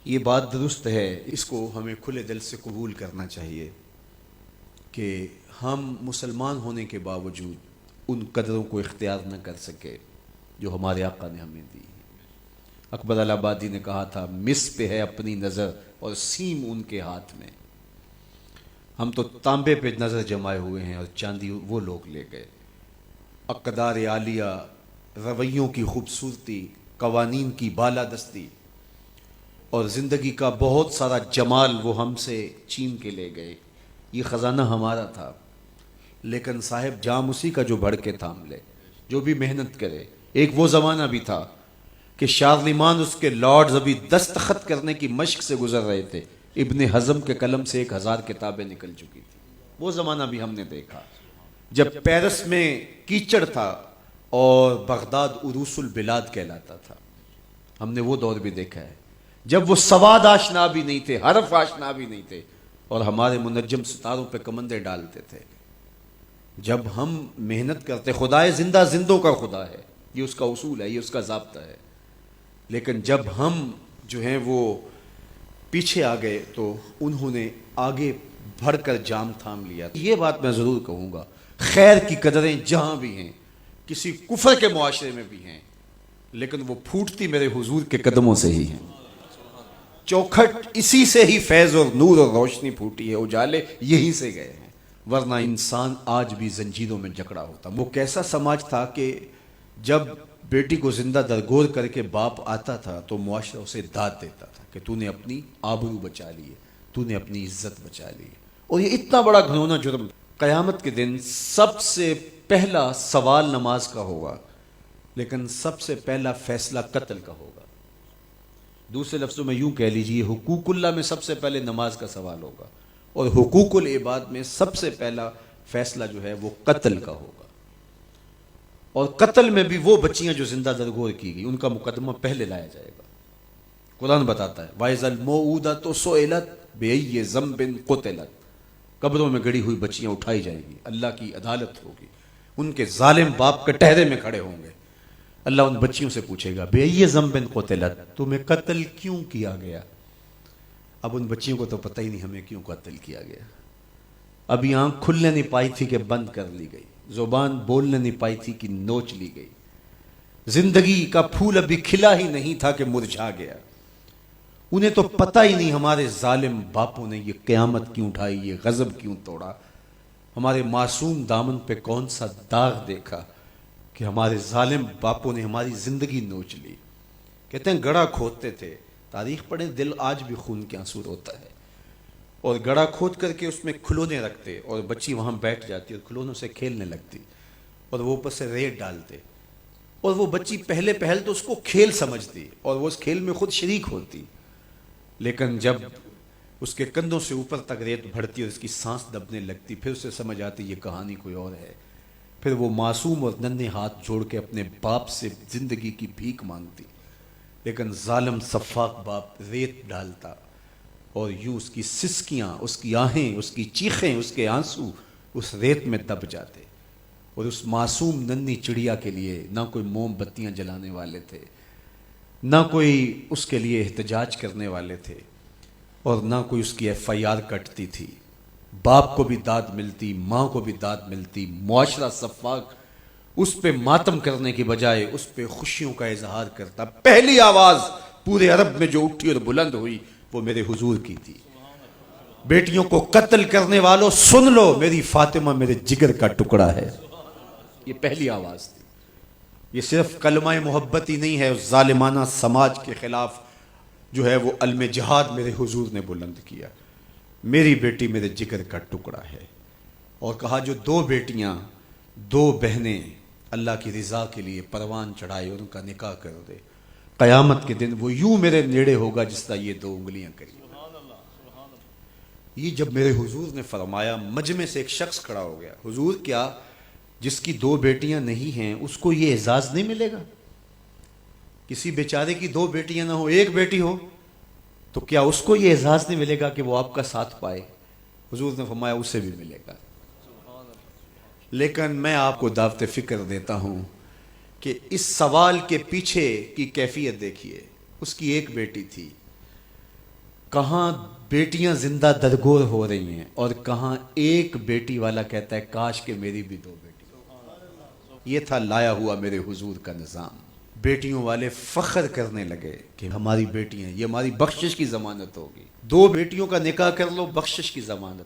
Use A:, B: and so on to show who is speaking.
A: یہ بات درست ہے، اس کو ہمیں کھلے دل سے قبول کرنا چاہیے کہ ہم مسلمان ہونے کے باوجود ان قدروں کو اختیار نہ کر سکے جو ہمارے آقا نے ہمیں دی۔ اکبر الہآبادی نے کہا تھا، مس پہ ہے اپنی نظر اور سیم ان کے ہاتھ میں۔ ہم تو تانبے پہ نظر جمائے ہوئے ہیں اور چاندی وہ لوگ لے گئے۔ اقدار عالیہ، رویوں کی خوبصورتی، قوانین کی بالادستی اور زندگی کا بہت سارا جمال وہ ہم سے چھین کے لے گئے۔ یہ خزانہ ہمارا تھا، لیکن صاحب جام اسی کا جو بڑھ کے تھام لے، جو بھی محنت کرے۔ ایک وہ زمانہ بھی تھا کہ شارلمان اس کے لارڈز ابھی دستخط کرنے کی مشق سے گزر رہے تھے، ابن حزم کے قلم سے 1000 کتابیں نکل چکی تھی۔ وہ زمانہ بھی ہم نے دیکھا جب پیرس میں کیچڑ تھا اور بغداد عروس البلاد کہلاتا تھا۔ ہم نے وہ دور بھی دیکھا ہے جب وہ سواد آشنا بھی نہیں تھے، حرف آشنا بھی نہیں تھے، اور ہمارے منجم ستاروں پہ کمندے ڈالتے تھے۔ جب ہم محنت کرتے، خدائے زندہ زندوں کا خدا ہے، یہ اس کا اصول ہے، یہ اس کا ضابطہ ہے، لیکن جب ہم جو ہیں وہ پیچھے آ گئے تو انہوں نے آگے بڑھ کر جام تھام لیا۔ یہ بات میں ضرور کہوں گا، خیر کی قدریں جہاں بھی ہیں، کسی کفر کے معاشرے میں بھی ہیں، لیکن وہ پھوٹتی میرے حضور کے قدموں سے ہی ہیں۔ چوکھٹ اسی سے ہی فیض اور نور اور روشنی پھوٹی ہے، اجالے یہی سے گئے ہیں، ورنہ انسان آج بھی زنجیروں میں جکڑا ہوتا۔ وہ کیسا سماج تھا کہ جب بیٹی کو زندہ درگور کر کے باپ آتا تھا تو معاشرہ اسے داد دیتا تھا کہ تو نے اپنی آبرو بچا لی ہے، تو نے اپنی عزت بچا لی ہے۔ اور یہ اتنا بڑا گھنونا جرم، قیامت کے دن سب سے پہلا سوال نماز کا ہوگا، لیکن سب سے پہلا فیصلہ قتل کا ہوگا۔ دوسرے لفظوں میں یوں کہہ لیجیے، حقوق اللہ میں سب سے پہلے نماز کا سوال ہوگا، اور حقوق العباد میں سب سے پہلا فیصلہ جو ہے وہ قتل کا ہوگا۔ اور قتل میں بھی وہ بچیاں جو زندہ درگور کی گئی، ان کا مقدمہ پہلے لایا جائے گا۔ قرآن بتاتا ہے، وَإِذَا الْمَوْءُودَةُ سُئِلَتْ بِأَيِّ ذَنبٍ قُتِلَتْ، قبروں میں گڑی ہوئی بچیاں اٹھائی جائیں گی، اللہ کی عدالت ہوگی، ان کے ظالم باپ کٹہرے میں کھڑے ہوں گے۔ اللہ ان بچیوں سے پوچھے گا، بِأَيِّ ذَنبٍ قُتِلَتْ، تمہیں قتل کیوں کیا گیا؟ اب ان بچیوں کو تو پتہ ہی نہیں ہمیں کیوں قتل کیا گیا۔ ابھی آنکھ کھلنے نہیں پائی تھی کہ بند کر لی گئی، زبان بولنے نہیں پائی تھی کہ نوچ لی گئی، زندگی کا پھول ابھی کھلا ہی نہیں تھا کہ مرجھا گیا۔ انہیں تو پتہ ہی نہیں ہمارے ظالم باپوں نے یہ قیامت کیوں اٹھائی، یہ غضب کیوں توڑا، ہمارے معصوم دامن پہ کون سا داغ دیکھا کہ ہمارے ظالم باپوں نے ہماری زندگی نوچ لی۔ کہتے ہیں گڑھا کھودتے تھے، تاریخ پڑھیں، دل آج بھی خون کے آنسو روتا ہے، اور گڑھا کھود کر کے اس میں کھلونے رکھتے اور بچی وہاں بیٹھ جاتی اور کھلونوں سے کھیلنے لگتی، اور وہ اوپر سے ریت ڈالتے، اور وہ بچی پہلے پہل تو اس کو کھیل سمجھتی اور وہ اس کھیل میں خود شریک ہوتی، لیکن جب اس کے کندھوں سے اوپر تک ریت بڑھتی اور اس کی سانس دبنے لگتی، پھر اسے سمجھ آتی یہ کہانی کوئی اور ہے۔ پھر وہ معصوم اور ننھے ہاتھ جوڑ کے اپنے باپ سے زندگی کی بھیک مانگتی، لیکن ظالم سفاک باپ ریت ڈالتا، اور یوں اس کی سسکیاں، اس کی آہیں، اس کی چیخیں، اس کے آنسو اس ریت میں دب جاتے، اور اس معصوم ننھی چڑیا کے لیے نہ کوئی موم بتیاں جلانے والے تھے، نہ کوئی اس کے لیے احتجاج کرنے والے تھے، اور نہ کوئی اس کی FIR کٹتی تھی۔ باپ کو بھی داد ملتی، ماں کو بھی داد ملتی، معاشرہ سفاک اس پہ ماتم کرنے کی بجائے اس پہ خوشیوں کا اظہار کرتا۔ پہلی آواز پورے عرب میں جو اٹھی اور بلند ہوئی وہ میرے حضور کی تھی، بیٹیوں کو قتل کرنے والوں سن لو، میری فاطمہ میرے جگر کا ٹکڑا ہے، یہ پہلی آواز تھی۔ یہ صرف کلمہ محبت ہی نہیں ہے، اس ظالمانہ سماج کے خلاف جو ہے وہ علم جہاد میرے حضور نے بلند کیا، میری بیٹی میرے جگر کا ٹکڑا ہے۔ اور کہا جو دو بیٹیاں، دو بہنیں اللہ کی رضا کے لیے پروان چڑھائے اور ان کا نکاح کر دے، قیامت کے دن وہ یوں میرے نیڑے ہوگا جس طرح یہ دو انگلیاں کری۔ یہ جب میرے حضور نے فرمایا، مجمع سے ایک شخص کھڑا ہو گیا، حضور کیا جس کی دو بیٹیاں نہیں ہیں اس کو یہ اعزاز نہیں ملے گا؟ کسی بیچارے کی دو بیٹیاں نہ ہو، ایک بیٹی ہو، تو کیا اس کو یہ اعزاز نہیں ملے گا کہ وہ آپ کا ساتھ پائے؟ حضور نے فرمایا اسے بھی ملے گا۔ لیکن میں آپ کو دعوت فکر دیتا ہوں کہ اس سوال کے پیچھے کی کیفیت دیکھیے۔ اس کی ایک بیٹی تھی، کہاں بیٹیاں زندہ درگور ہو رہی ہیں اور کہاں ایک بیٹی والا کہتا ہے کاش کہ میری بھی 2 بیٹی. یہ تھا لایا ہوا میرے حضور کا نظام. بیٹیوں والے فخر کرنے لگے کہ ہماری بیٹیاں، یہ ہماری بخشش کی ضمانت ہوگی. 2 بیٹیوں کا نکاح کر لو، بخشش کی ضمانت.